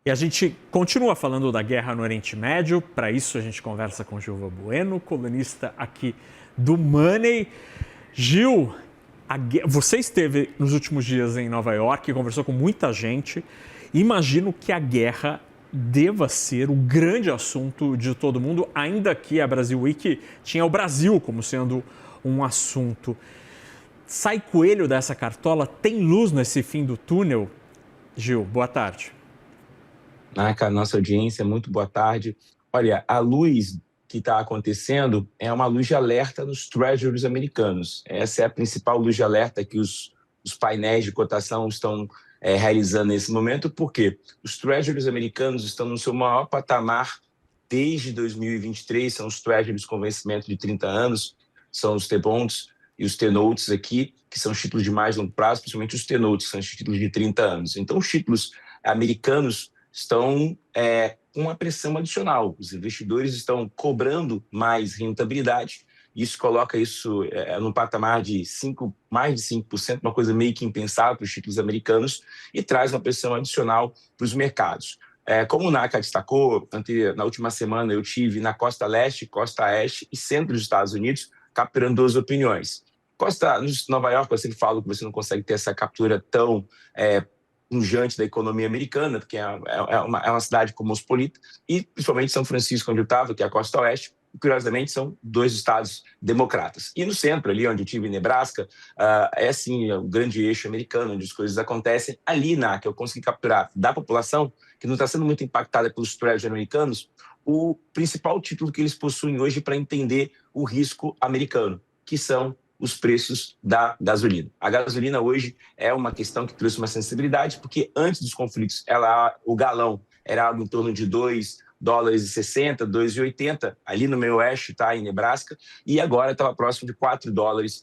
E a gente continua falando da guerra no Oriente Médio. Para isso, a gente conversa com Gilva Bueno, colunista aqui do Money. Gil, você esteve nos últimos dias em Nova York, conversou com muita gente. Imagino que a guerra deva ser o grande assunto de todo mundo, ainda que a Brasil Week tinha o Brasil como sendo um assunto. Sai coelho dessa cartola? Tem luz nesse fim do túnel? Gil, boa tarde. Naka, nossa audiência, muito boa tarde. Olha, a luz que está acontecendo é uma luz de alerta nos treasuries americanos. Essa é a principal luz de alerta que os painéis de cotação estão realizando nesse momento, porque os treasuries americanos estão no seu maior patamar desde 2023, são os treasuries com vencimento de 30 anos, são os T-bonds e os T-notes aqui, que são os títulos de mais longo prazo, principalmente os T-notes, que são os títulos de 30 anos. Então, os títulos americanos estão com uma pressão adicional. Os investidores estão cobrando mais rentabilidade. Isso coloca isso num patamar de mais de 5%, uma coisa meio que impensável para os títulos americanos, e traz uma pressão adicional para os mercados. Como o Naka destacou, na última semana eu tive na costa leste, costa oeste e centro dos Estados Unidos, capturando duas opiniões. Nova York, eu sempre falo que você não consegue ter essa captura tão pungente da economia americana, porque é uma cidade cosmopolita, e principalmente São Francisco, onde eu estava, que é a costa oeste, e curiosamente são dois estados democratas. E no centro, ali onde eu estive, em Nebraska, é sim o grande eixo americano, onde as coisas acontecem. Ali, que eu consegui capturar da população, que não está sendo muito impactada pelos treasuries americanos, o principal título que eles possuem hoje para entender o risco americano, que são os preços da gasolina. A gasolina hoje é uma questão que trouxe uma sensibilidade, porque antes dos conflitos, o galão era algo em torno de $2,60, $2,80, ali no meio oeste, em Nebraska, e agora estava próximo de $4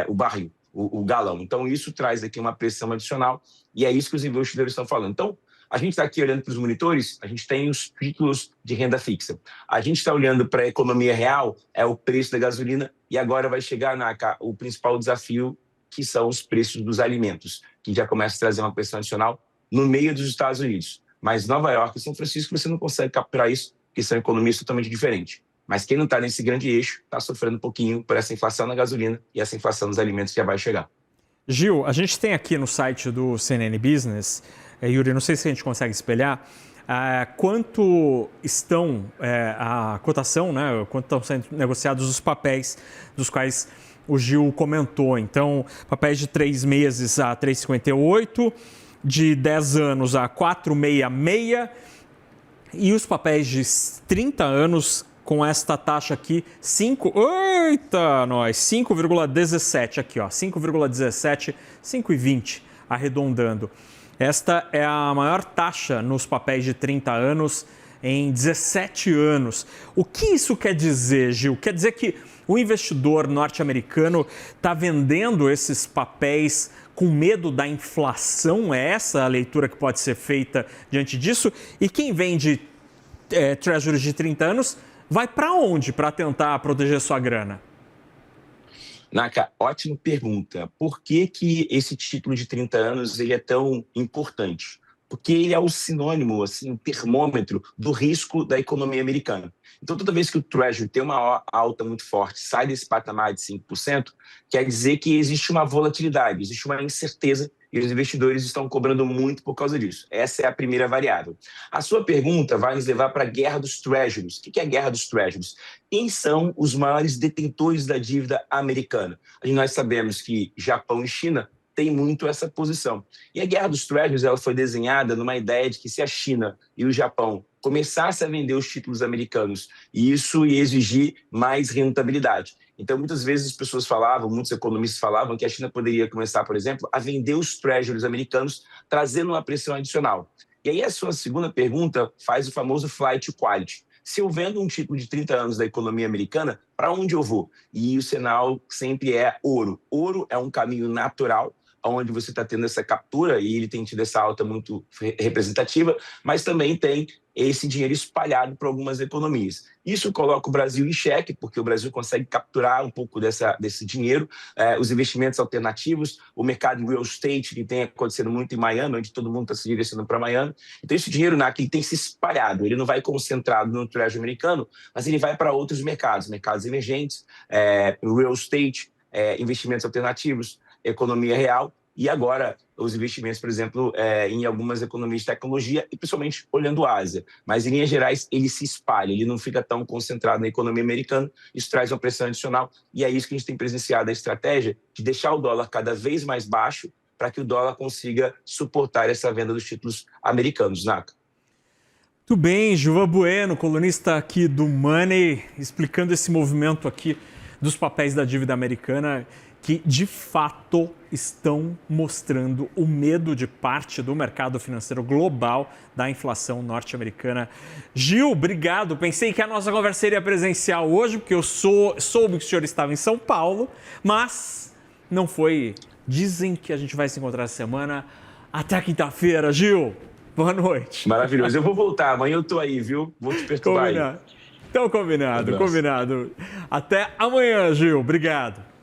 o barril, o galão. Então, isso traz aqui uma pressão adicional, e é isso que os investidores estão falando. Então, a gente está aqui olhando para os monitores, a gente tem os títulos de renda fixa. A gente está olhando para a economia real, é o preço da gasolina, e agora vai chegar o principal desafio, que são os preços dos alimentos, que já começa a trazer uma pressão adicional no meio dos Estados Unidos. Mas Nova York e São Francisco, você não consegue capturar isso, porque são economias totalmente diferentes. Mas quem não está nesse grande eixo está sofrendo um pouquinho por essa inflação na gasolina e essa inflação nos alimentos já vai chegar. Gil, a gente tem aqui no site do CNN Business, Yuri, não sei se a gente consegue espelhar, quanto estão a cotação, né, quanto estão sendo negociados os papéis dos quais o Gil comentou. Então, papéis de 3 meses a 3,58, de 10 anos a 4,66 e os papéis de 30 anos com esta taxa aqui, 5,17 aqui, ó, 5,17, 5,20, arredondando. Esta é a maior taxa nos papéis de 30 anos em 17 anos. O que isso quer dizer, Gil? Quer dizer que o investidor norte-americano está vendendo esses papéis com medo da inflação? É essa a leitura que pode ser feita diante disso? E quem vende treasuries de 30 anos vai para onde para tentar proteger sua grana? Naka, ótima pergunta. Por que esse título de 30 anos ele é tão importante? Porque ele é o sinônimo, assim, o termômetro do risco da economia americana. Então, toda vez que o Treasury tem uma alta muito forte, sai desse patamar de 5%, quer dizer que existe uma volatilidade, existe uma incerteza e os investidores estão cobrando muito por causa disso. Essa é a primeira variável. A sua pergunta vai nos levar para a guerra dos Treasuries. O que é a guerra dos Treasuries? Quem são os maiores detentores da dívida americana? Nós sabemos que Japão e China tem muito essa posição. E a guerra dos treasuries ela foi desenhada numa ideia de que se a China e o Japão começassem a vender os títulos americanos, isso ia exigir mais rentabilidade. Então, muitas vezes as pessoas falavam, muitos economistas falavam que a China poderia começar, por exemplo, a vender os treasuries americanos, trazendo uma pressão adicional. E aí a sua segunda pergunta faz o famoso flight to quality. Se eu vendo um título de 30 anos da economia americana, para onde eu vou? E o sinal sempre é ouro. Ouro é um caminho natural onde você está tendo essa captura, e ele tem tido essa alta muito representativa, mas também tem esse dinheiro espalhado para algumas economias. Isso coloca o Brasil em xeque, porque o Brasil consegue capturar um pouco desse dinheiro, os investimentos alternativos, o mercado de real estate, que tem acontecido muito em Miami, onde todo mundo está se direcionando para Miami. Então, esse dinheiro, NAC, ele tem se espalhado, ele não vai concentrado no Treasury americano, mas ele vai para outros mercados emergentes, real estate, investimentos alternativos, economia real, e agora os investimentos, por exemplo, em algumas economias de tecnologia, e principalmente olhando a Ásia. Mas, em linhas gerais, ele se espalha, ele não fica tão concentrado na economia americana, isso traz uma pressão adicional, e é isso que a gente tem presenciado, a estratégia de deixar o dólar cada vez mais baixo para que o dólar consiga suportar essa venda dos títulos americanos, Naka. Muito bem, Gilvan Bueno, colunista aqui do Money, explicando esse movimento aqui dos papéis da dívida americana, que de fato estão mostrando o medo de parte do mercado financeiro global da inflação norte-americana. Gil, obrigado. Pensei que a nossa conversa seria presencial hoje, porque eu soube que o senhor estava em São Paulo, mas não foi. Dizem que a gente vai se encontrar essa semana. Até quinta-feira, Gil. Boa noite. Maravilhoso. Eu vou voltar. Amanhã eu tô aí, viu? Vou te perturbar aí. Então, combinado. Até amanhã, Gil. Obrigado.